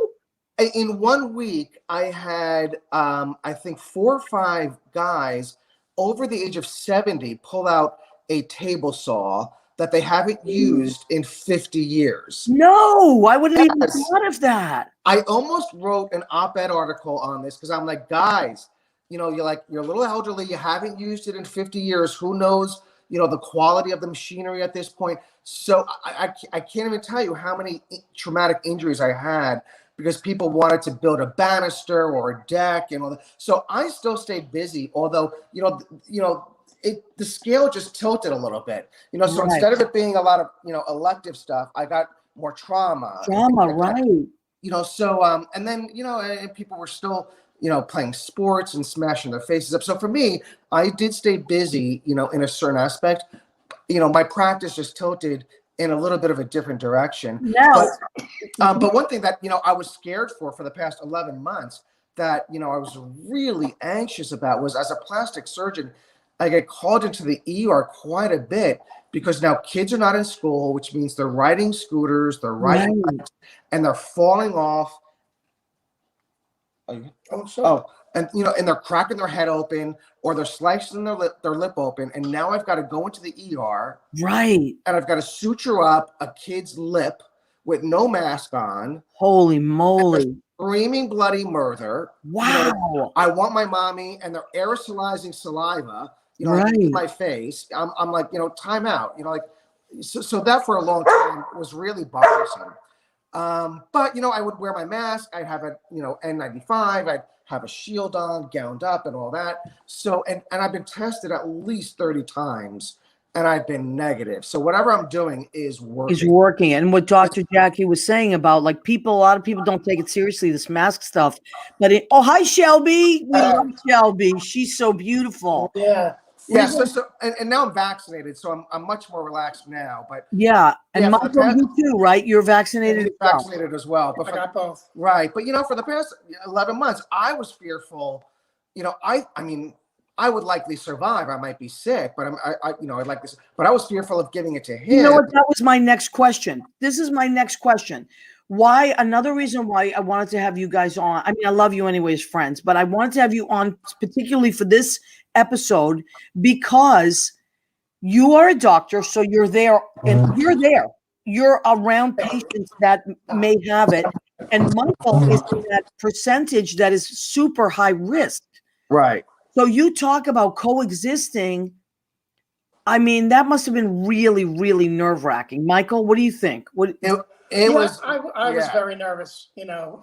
In 1 week, I had, I think 4 or 5 guys over the age of 70 pull out a table saw that they haven't used in 50 years. No, I wouldn't even thought of that. I almost wrote an op-ed article on this because I'm like, guys, you're a little elderly, you haven't used it in 50 years. Who knows, the quality of the machinery at this point. So I can't even tell you how many traumatic injuries I had because people wanted to build a banister or a deck and all that. So I still stayed busy, although, the scale just tilted a little bit, so instead of it being a lot of, elective stuff, I got more trauma. Right. So and then and people were still playing sports and smashing their faces up. So for me, I did stay busy, in a certain aspect. My practice just tilted in a little bit of a different direction. Now, But one thing that I was scared for the past 11 months that I was really anxious about was, as a plastic surgeon, I get called into the ER quite a bit because now kids are not in school, which means they're riding scooters, they're riding bikes, and they're falling off. And they're cracking their head open, or they're slicing their lip open, and now I've got to go into the ER, right? And I've got to suture up a kid's lip with no mask on. Holy moly! Screaming bloody murder. Wow! I want my mommy, and they're aerosolizing saliva, right. in my face. I'm like, time out. So that for a long time was really bothersome. But I would wear my mask. I'd have a N95. I'd have a shield on, gowned up, and all that. So and I've been tested at least 30 times, and I've been negative. So whatever I'm doing is working. Is working. And what Dr. Jackie was saying about, like, a lot of people don't take it seriously, this mask stuff. But hi, Shelby. We love Shelby. She's so beautiful. Yeah. Yeah, and now I'm vaccinated, so I'm much more relaxed now. But and Michael, you too, right? You're vaccinated. Vaccinated as well. But I got both. Right, but for the past 11 months, I was fearful. I mean, I would likely survive. I might be sick, but I'd like this. But I was fearful of giving it to him. You know what? That was my next question. This is my next question. Why? Another reason why I wanted to have you guys on. I mean, I love you anyways, friends, but I wanted to have you on particularly for this episode because you are a doctor, so you're there, and you're around patients that may have it, and Michael is in that percentage that is super high risk, right? So you talk about coexisting. I mean, that must have been really, really nerve-wracking. Michael, what do you think? I was very nervous,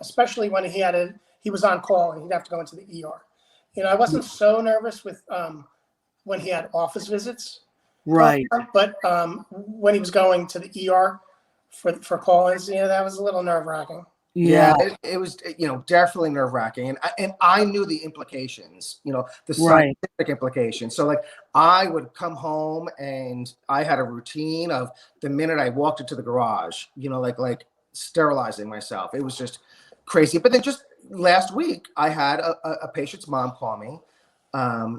especially when he was on call and he'd have to go into the ER. I wasn't so nervous with when he had office visits. Right. But when he was going to the ER for call-ins, that was a little nerve-wracking. Yeah, it was, definitely nerve-wracking. And I knew the implications, the scientific implications. So, like, I would come home and I had a routine of the minute I walked into the garage, like sterilizing myself. It was just crazy. But then just last week, I had a patient's mom call me.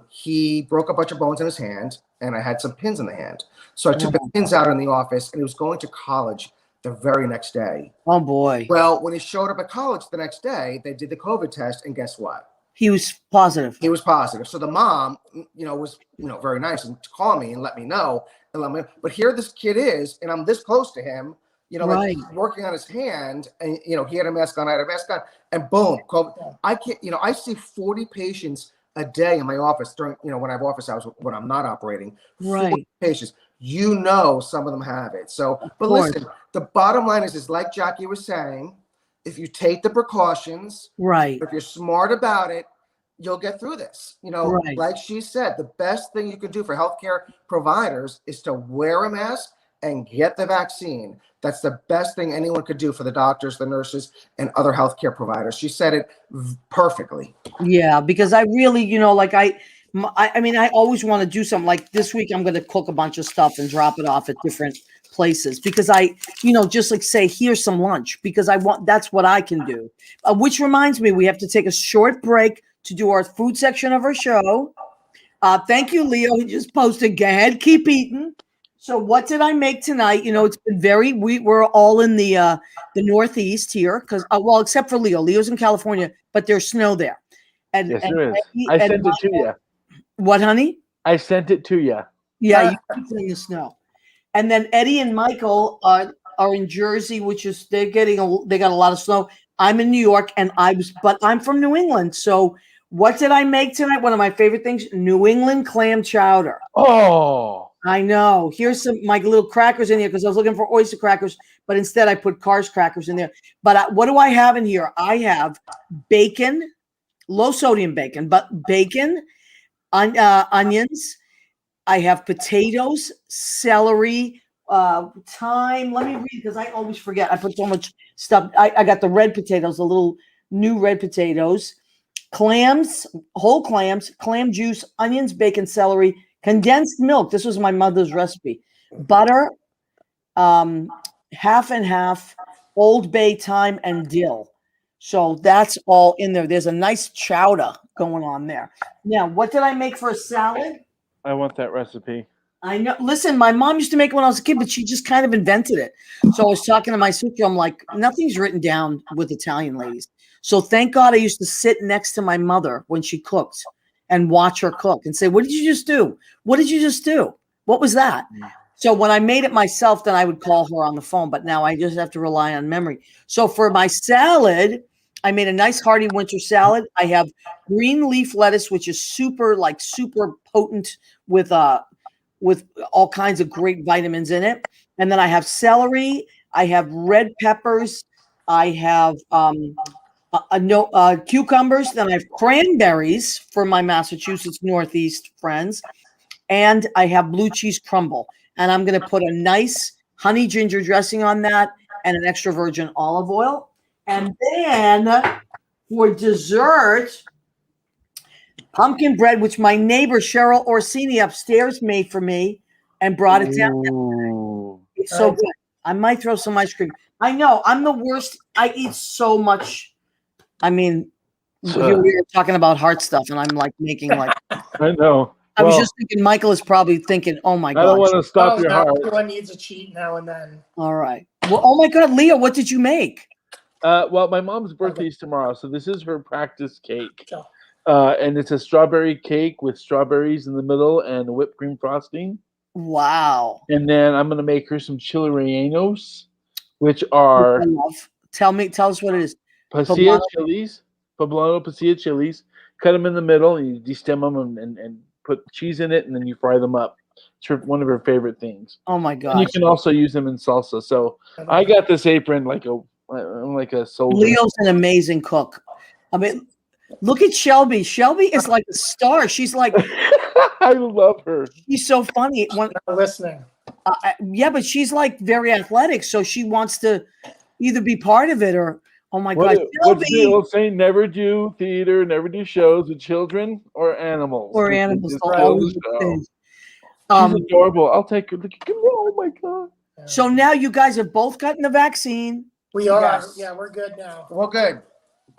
He broke a bunch of bones in his hand, and I had some pins in the hand. So I took the pins out in the office, and he was going to college the very next day. Oh boy. Well, when he showed up at college the next day, they did the COVID test, and guess what? He was positive. He was positive. So the mom, was, very nice and call me and let me know. But here this kid is, and I'm this close to him, like working on his hand, and he had a mask on, I had a mask on, and boom, COVID. I can't, I see 40 patients a day in my office during, when I have office hours when I'm not operating. 40 patients. Some of them have it. So, but listen, the bottom line is like Jackie was saying, if you take the precautions, if you're smart about it, you'll get through this. Like she said, the best thing you can do for healthcare providers is to wear a mask and get the vaccine. That's the best thing anyone could do for the doctors, the nurses, and other healthcare providers. She said it perfectly. Yeah, because I really, I mean, I always want to do something. Like this week, I'm going to cook a bunch of stuff and drop it off at different places because I, just like say, here's some lunch because that's what I can do. Which reminds me, we have to take a short break to do our food section of our show. Thank you, Leo. He just posted, go ahead, keep eating. So what did I make tonight? It's been we're all in the Northeast here because, well, except for Leo. Leo's in California, but there's snow there. And, yes, there is. I sent it to you. What, honey? I sent it to you. Yeah, you keep it in the snow. And then Eddie and Michael are in Jersey, which is they got a lot of snow. I'm in New York, but I'm from New England. So what did I make tonight? One of my favorite things: New England clam chowder. Oh. I know. Here's my little crackers in here because I was looking for oyster crackers, but instead I put Cars crackers in there. But what do I have in here? I have bacon, low sodium bacon, but bacon, onions. I have potatoes, celery, thyme. Let me read because I always forget. I put so much stuff. I got the red potatoes, the little new red potatoes, clams, whole clams, clam juice, onions, bacon, celery, condensed milk. This was my mother's recipe. Butter, half and half, Old Bay thyme, and dill. So that's all in there. There's a nice chowder going on there. Now, what did I make for a salad? I want that recipe. I know. Listen, my mom used to make it when I was a kid, but she just kind of invented it. So I was talking to my sister. I'm like, nothing's written down with Italian ladies. So thank God I used to sit next to my mother when she cooked and watch her cook and say, what did you just do? What did you just do? What was that? So when I made it myself, then I would call her on the phone. But now I just have to rely on memory. So for my salad, I made a nice hearty winter salad. I have green leaf lettuce, which is super potent with all kinds of great vitamins in it. And then I have celery. I have red peppers. I have cucumbers. Then I have cranberries for my Massachusetts Northeast friends. And I have blue cheese crumble. And I'm going to put a nice honey ginger dressing on that and an extra virgin olive oil. And then for dessert, pumpkin bread, which my neighbor Cheryl Orsini upstairs made for me and brought it down. It's so good. I might throw some ice cream. I know I'm the worst. I eat so much. I mean, here we were talking about heart stuff, and I'm like making like. I know. I was just thinking Michael is probably thinking, oh my God. I don't want to stop your heart. Everyone needs a cheat now and then. All right. Well, oh my God, Leah, what did you make? Well, my mom's birthday is tomorrow, so this is her practice cake. And it's a strawberry cake with strawberries in the middle and whipped cream frosting. Wow. And then I'm going to make her some chili rellenos, which are... Tell us what it is. Pasilla chilies. Poblano pasilla chilies. Cut them in the middle, and you destem them and put cheese in it, and then you fry them up. It's one of her favorite things. Oh my God! And you can also use them in salsa. So I got this apron like a soldier. Leo's an amazing cook. I mean, look at Shelby. Shelby is like a star. She's like, I love her. She's so funny. I'm listening. Yeah, but she's like very athletic, so she wants to either be part of it or. Oh my God, Shelby. What's the old saying? Never do theater, never do shows with children or animals. Or animals. She's adorable. I'll take her. Oh my God. So now you guys have both gotten the vaccine. We are. Yes. Yeah, we're good now. Well, good.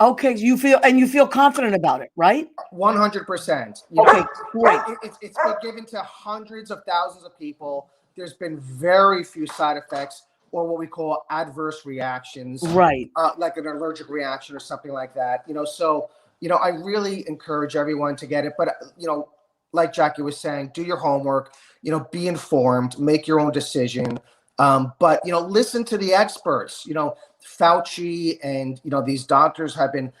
Okay, you feel confident about it, right? 100%. Okay, great. It's been given to hundreds of thousands of people. There's been very few side effects or what we call adverse reactions, right? Like an allergic reaction or something like that. So I really encourage everyone to get it. But like Jackie was saying, do your homework. Be informed, make your own decision. But listen to the experts. Fauci and these doctors have been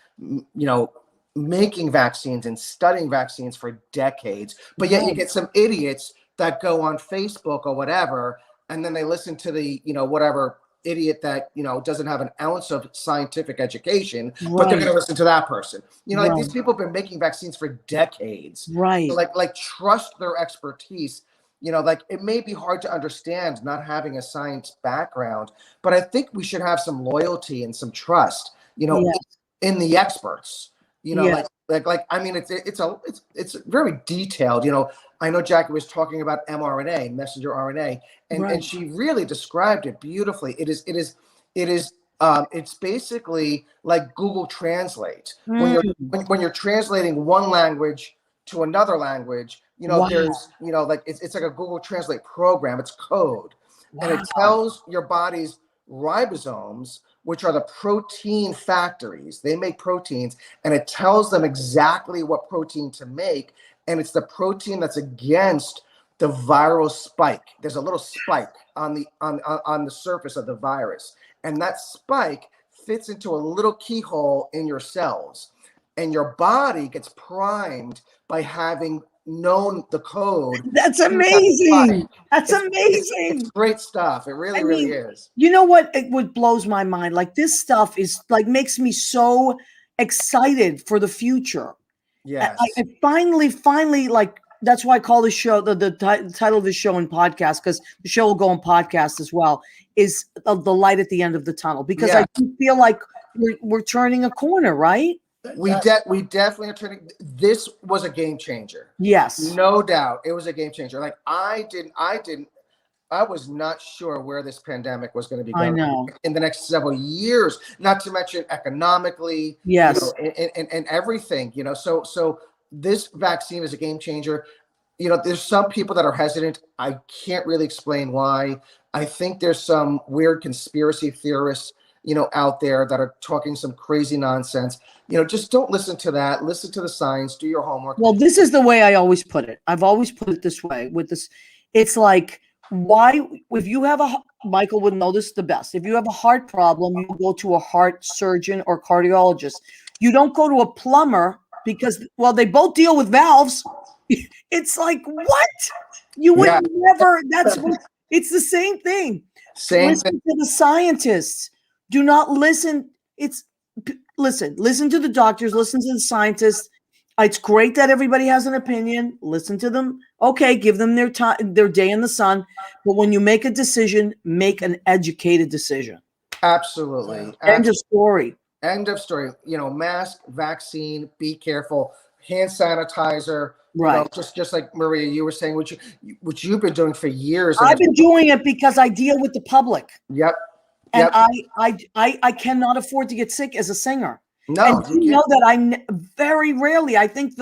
making vaccines and studying vaccines for decades. But yet you get some idiots that go on Facebook or whatever, and then they listen to the whatever idiot that doesn't have an ounce of scientific education, but they're going to listen to that person. Like these people have been making vaccines for decades. Right. So like trust their expertise. Like it may be hard to understand not having a science background, but I think we should have some loyalty and some trust, in the experts. Like I mean, it's very detailed. I know Jackie was talking about mRNA, messenger RNA, and she really described it beautifully. It's basically like Google Translate. When you're translating one language to another language, there's like it's like a Google Translate program. It's code, and it tells your body's ribosomes, which are the protein factories. They make proteins, and it tells them exactly what protein to make. And it's the protein that's against the viral spike. There's a little spike on the surface of the virus, and that spike fits into a little keyhole in your cells, and your body gets primed by having known the code. That's amazing. That's amazing. It's great stuff. It really, really is. You know what blows my mind? Like this stuff is like makes me so excited for the future. Yes. I finally like That's why I call the show the title of the show and podcast, because the show will go on podcast as well, is the light at the end of the tunnel, because I do feel like we're turning a corner, right? We definitely are turning. This was a game changer. Yes, no doubt, it was a game changer. Like I was not sure where this pandemic was going to be going in the next several years. Not to mention economically, yes, and everything. So this vaccine is a game changer. There's some people that are hesitant. I can't really explain why. I think there's some weird conspiracy theorists, out there that are talking some crazy nonsense. Just don't listen to that. Listen to the science. Do your homework. Well, this is the way I always put it. I've always put it this way with this. It's like, why, if you have Michael would know this the best. If you have a heart problem, you go to a heart surgeon or cardiologist. You don't go to a plumber because, well, they both deal with valves. It's like, what? You would never, it's the same thing. Listen to the scientists. Do not listen. Listen to the doctors, listen to the scientists. It's great that everybody has an opinion. Listen to them. Okay, give them their time, their day in the sun. But when you make a decision, make an educated decision. Absolutely. End of story. End of story. Mask, vaccine, be careful, hand sanitizer. Right. Just like Maria, you were saying, which you've been doing for years. I've been doing it because I deal with the public. Yep. And I cannot afford to get sick as a singer. No, and you know that I very rarely, I think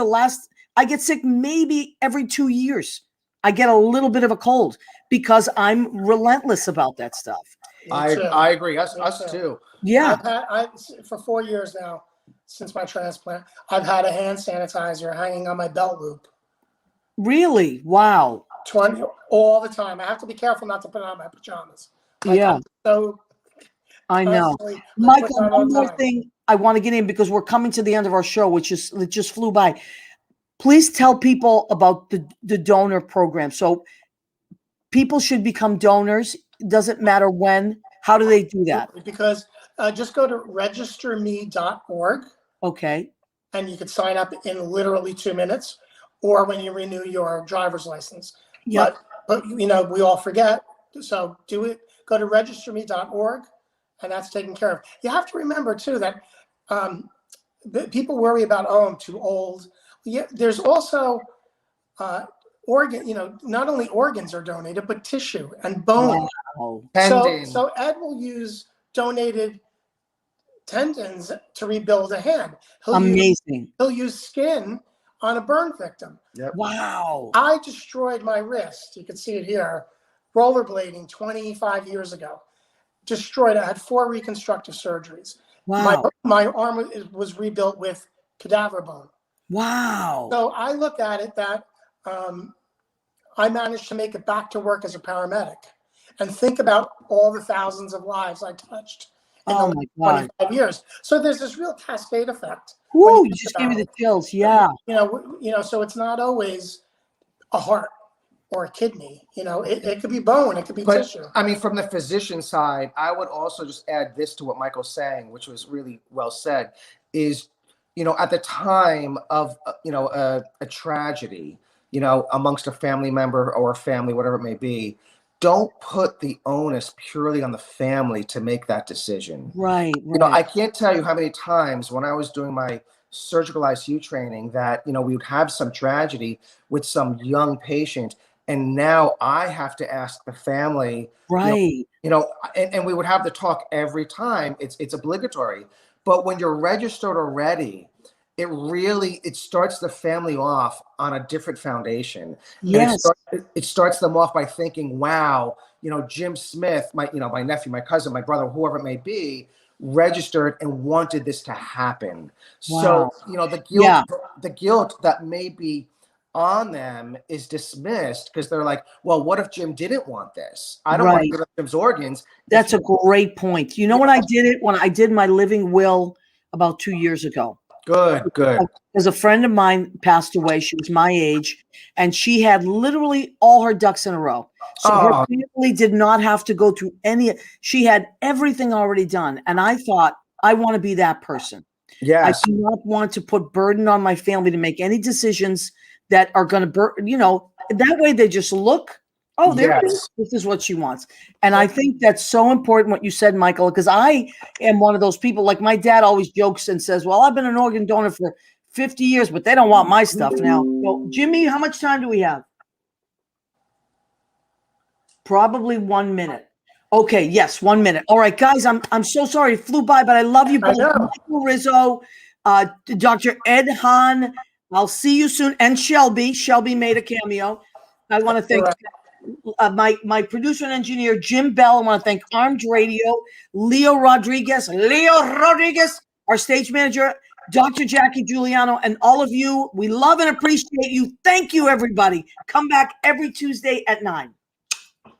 I get sick maybe every 2 years. I get a little bit of a cold because I'm relentless about that stuff. I agree. Us too. Yeah. For 4 years now, since my transplant, I've had a hand sanitizer hanging on my belt loop. Really? Wow. 20 all the time. I have to be careful not to put it on my pajamas. So I know. Michael, one more thing I want to get in because we're coming to the end of our show, which just flew by. Please tell people about the donor program. So people should become donors. Doesn't matter when. How do they do that? Because just go to registerme.org. Okay. And you can sign up in literally 2 minutes, or when you renew your driver's license. Yep. But we all forget. So do it. Go to registerme.org. And that's taken care of. You have to remember too that people worry about, I'm too old. Yeah, there's also organ. Not only organs are donated, but tissue and bone. Wow. So Ed will use donated tendons to rebuild a hand. He'll use skin on a burn victim. Yep. Wow. I destroyed my wrist. You can see it here. Rollerblading 25 years ago. Destroyed. I had 4 reconstructive surgeries. Wow. My arm was rebuilt with cadaver bone. Wow. So I look at it that I managed to make it back to work as a paramedic, and think about all the thousands of lives I touched in the last 25 years. So there's this real cascade effect. Woo, you just gave me the chills. Yeah. So it's not always a heart or a kidney, it could be bone, it could be tissue. I mean, from the physician side, I would also just add this to what Michael's saying, which was really well said, is, at the time of, a tragedy, amongst a family member or a family, whatever it may be, don't put the onus purely on the family to make that decision. Right. I can't tell you how many times when I was doing my surgical ICU training that, we would have some tragedy with some young patient. And now I have to ask the family, right? And we would have the talk every time. It's obligatory. But when you're registered already, it starts the family off on a different foundation. Yes. And it starts them off by thinking, wow, Jim Smith, my nephew, my cousin, my brother, whoever it may be, registered and wanted this to happen. Wow. So, the guilt that may be on them is dismissed because they're like, well, what if Jim didn't want this? I don't want to give up Jim's organs. That's a great point. When I did it, when I did my living will about 2 years ago. Good. Because a friend of mine passed away. She was my age, and she had literally all her ducks in a row. So her family did not have to go through she had everything already done. And I thought, I want to be that person. Yes. I do not want to put burden on my family to make any decisions that are going to, that way they just look, oh, there it is. Yes. This is what she wants. And I think that's so important what you said, Michael, because I am one of those people, like my dad always jokes and says, well, I've been an organ donor for 50 years, but they don't want my stuff now. So, Jimmy, how much time do we have? Probably 1 minute. Okay, yes, 1 minute. All right, guys, I'm so sorry it flew by, but I love you both. Michael Rizzo, Dr. Ed Hahn. I'll see you soon. And Shelby. Shelby made a cameo. I want to thank my producer and engineer, Jim Bell. I want to thank Armed Radio, Leo Rodriguez, our stage manager, Dr. Jaclyn Guiliano, and all of you. We love and appreciate you. Thank you, everybody. Come back every Tuesday at 9.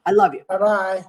I love you. Bye-bye.